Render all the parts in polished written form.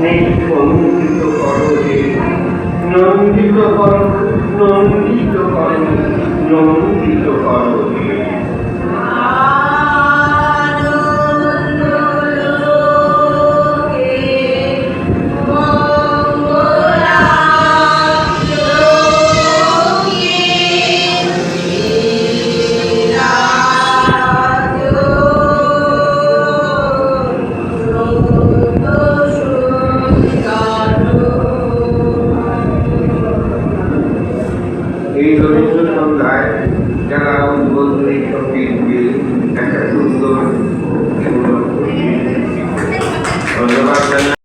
নিঃসন্দিত করো হে, নন্দিত করো, নন্দিত করো, নন্দিত করো হে। এই রবীন্দ্র সন্ধ্যায় যারা উদ্বোধন এই সঙ্গীতকে একটা সুন্দর ধন্যবাদ জানাই।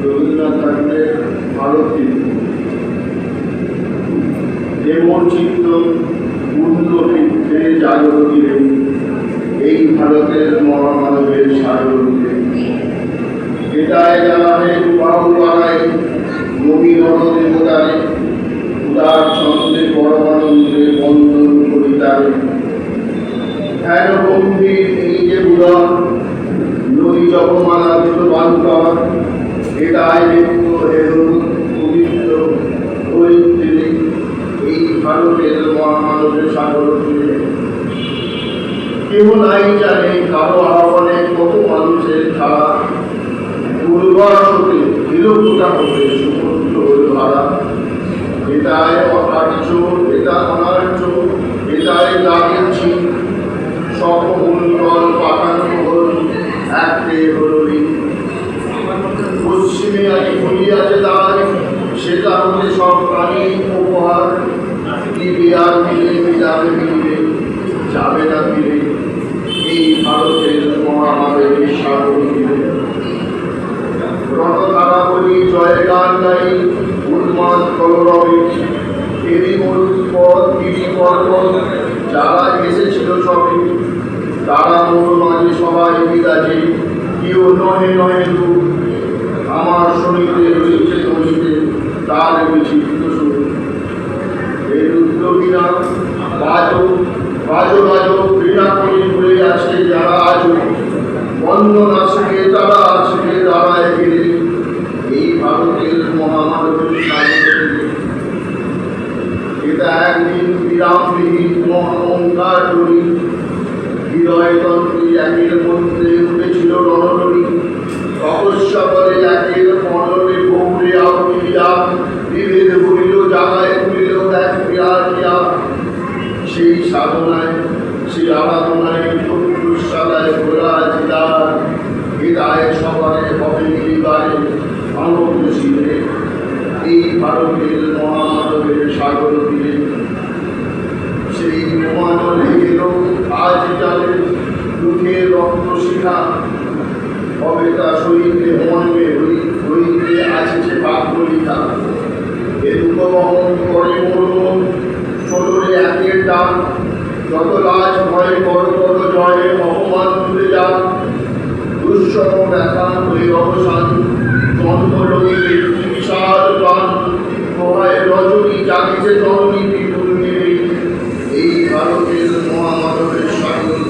রবীন্দ্রনাথ ঠাকুরের ভারতী এমন চিত্ত পূর্ণ বৃক্ষে জাগরণীরে এই ভারতের মহামানবের সাগরণীরে এটায় জানাবে বাহু বানায় নবীন দেবতারে উদার ছন্দে পরমানন্দে বন্ধন করিতারে ধ্যান গম্ভীর এই যে উদর নদী জপমালা দুটো বান্তর এটায় নিত্য হেরুন পবিত্র ঐতিহ্য এই ভারতের মহামানবের সাগর তীরে কেউ নাই জানে কারো আহ্বানে কত মানুষের খাড়া উর্বর হতে নিরক্ষতা হতে সমুদ্র ধারা এটায় অকার চোর এটা অনার্য এটায় দাগের ছিন সকল দল পাঠানো হল একটে হলি পশ্চিমে আজ খুলিয়াছে তাই সেটা হলে সব প্রাণী উপহার দিবে আর মিলে মিলাবে মিলবে যাবে না ফিরে এই ভারতের মহামানবের সাগর তীরে রণধারা বলি জয় গান গাই উন্মাদ কলরবে গিরি পর্বত যারা এসেছিল সবে তারা মোর মাঝে সবাই বিরাজে কেউ নহে নহে দূর আমার শরীরে রয়েছে তরিতে তার বিচিত্র সুর এই রুদ্রবীণা বাজো বাজো বাজো বীণা করে ঘুরে আসে যারা আজও বন্দনা শিখে তারা আসবে দাঁড়ায় ফিরে এই ভারতের মহামানবের সাগরে এটা একদিন বিরামবিহীন অহংকার করি হৃদয়তন্ত্রী একের মধ্যে উঠেছিল রণরণী তপস্যা করে একের মননে গৌরে আউলিয়া বিভেদ হইল জাগায় হইল এক বিরাটিয়া সেই সাধনায় সেই আরাধনায় চতুর্শালায় ঘোরা জিলার হৃদয় সবারে হবে নিবারে আনন্দ শিরে এই ভারতের মহামানবের সাগর তীরে সেই মহানলে এল আজ জানে দুঃখের রক্ত শিখা হবে তা শরীরে মর্মে হইতে আসছে বাক্য লিখা এ দুঃখ বহন করে মরুন ছোটরে একের ডাক যত লাজ ভয় বড় বড় জয়ে অপমান তুলে যাক দুঃসহ ব্যথা হয়ে অবসান জন্মরোগী বিশাল প্রাণ ভয় রজনী জাগিছে জননী বিপুল মেরে এই ভারতের মহামানবের সাগর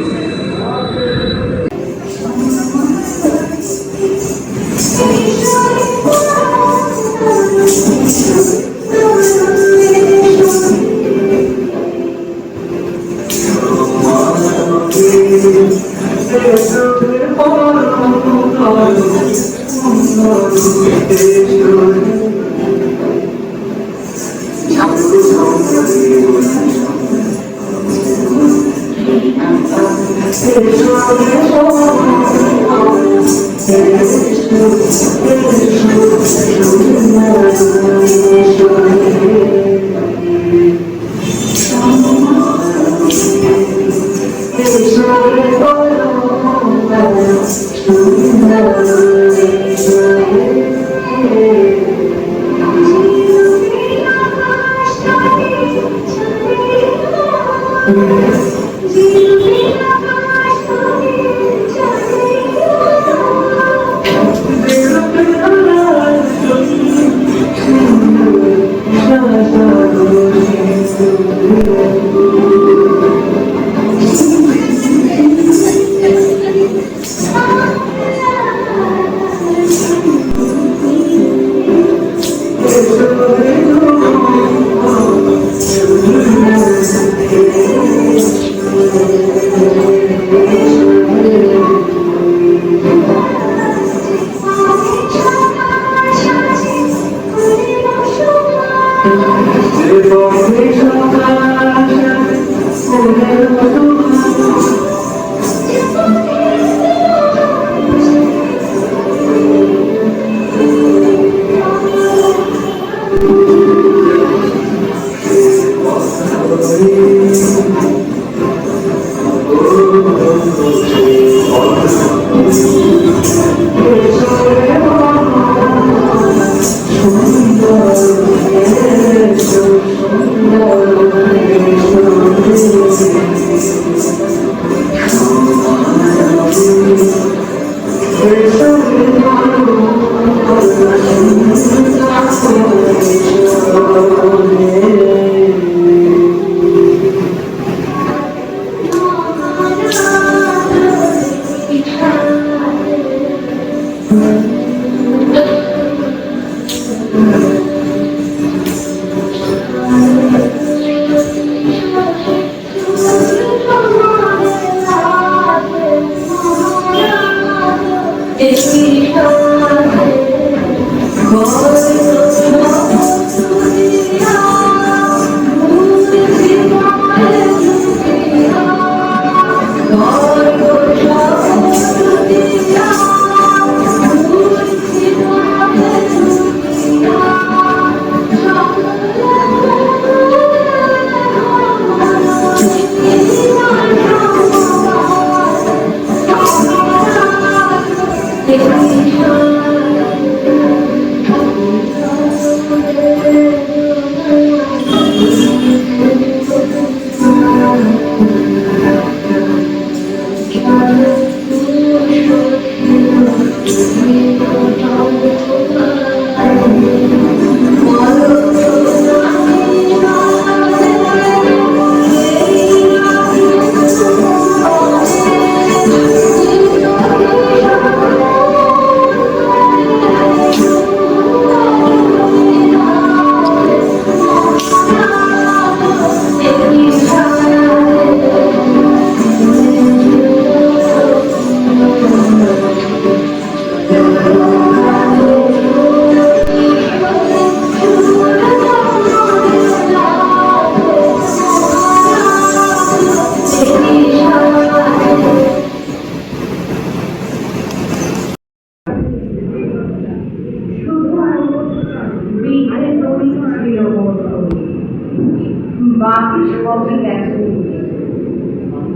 বাকি সবই গেছে।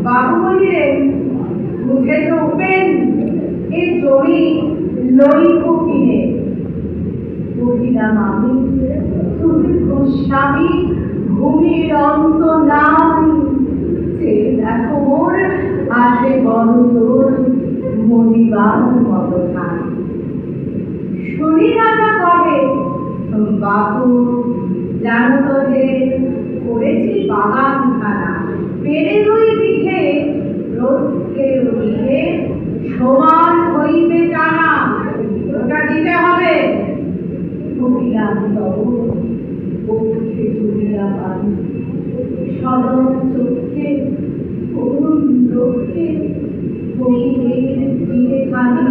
বাবু বললেন, বুঝেছ উপেন, এ জমি লইব কিনে? কহিলাম আমি, তুমি গোস্বামী, ভূমির অন্ত নাই। যে দেখো মোর আছে বড় জোর, মরিবার মতো ঠাই। শুনি রাজা কবে, বাবু জানো তো যে করেছি বাগান খানা, পেরে দুই বিঘে, রোজকে বিঘে সমান হইবে টানা, ওটা দিতে হবে। কহিলাম তব পক্ষে চলিয়া পারি, সদর চক্ষে করুণ লক্ষ্যে কহিলেন দিলে খানি।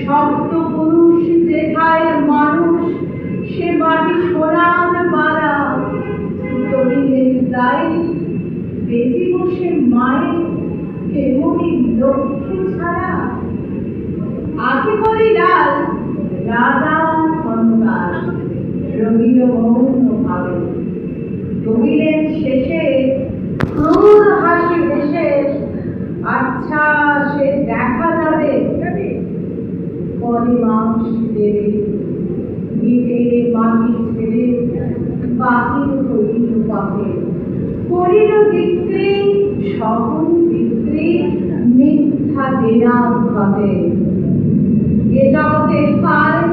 শব্দ পুরুষ যেথায় মানুষ, সে মাটি সোনার বাড়া। কহিলেন তাই বেঁচে বসে মায়ের কেমনি লক্ষ্যে ছাড়া। আগে বলি লাল রাজা খনকার, রহিল মৌন ভাবে। কহিলেন শেষে ক্রুর হাসি হেসে, আচ্ছা সে দেখা যাবে। পরে মাস দেবে ভিটে মাটি ছেড়ে বাহির হইল পথে। করিল বিক্রি সকল বিক্রি, মিথ্যা দেনার ঘটে। এ জগতে পায়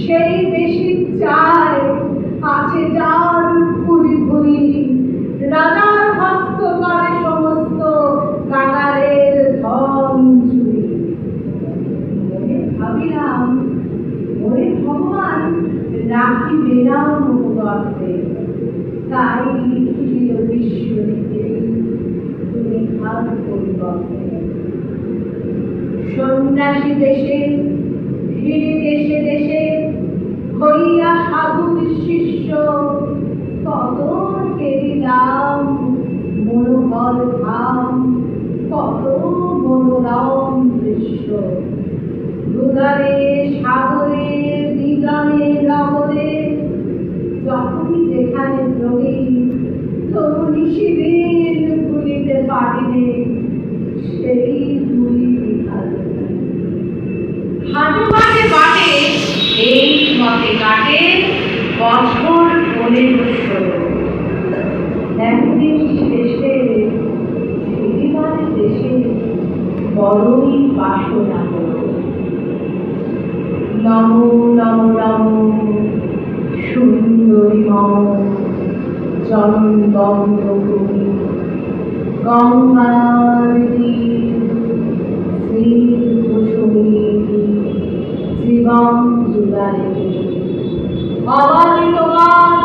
সেই বেশি চায়, আছে যার ভুরি ভুরি। রাজার হস্ত করে সমস্ত কাঙালের ধন চুরি। মনে ভাবিলাম, ওরে ভগবান রাখিবে না মুখগর্ভে, তাই লিখিল বিশ্বরূপে তুমি হার পরিবর্তে। সন্ন্যাসী বেশে ফিরে দেশে দেশে, হইয়া সাধুর শিষ্য, কত কেরিলাম মনোহর ধাম, কত মনোরম দৃশ্য। দুধারে সাগরে বিজনে নগরে, যখনই যেখানে জমি, তবু নিশিদিন ভুলিতে পারিনে সেই ভুলি বিহারে। হাঁটু বাটে বাটে এই মতে কাটে বছর 15-16। একদিন শেষে ফিরিবার দেশে বড়ই বাসনা হল। নমো নমো নমো সুন্দরী মম, চরণ বন্ধ করি গঙ্গার তীর, শ্রী কুসুমী জীবন জুড়াই। অবারিত গান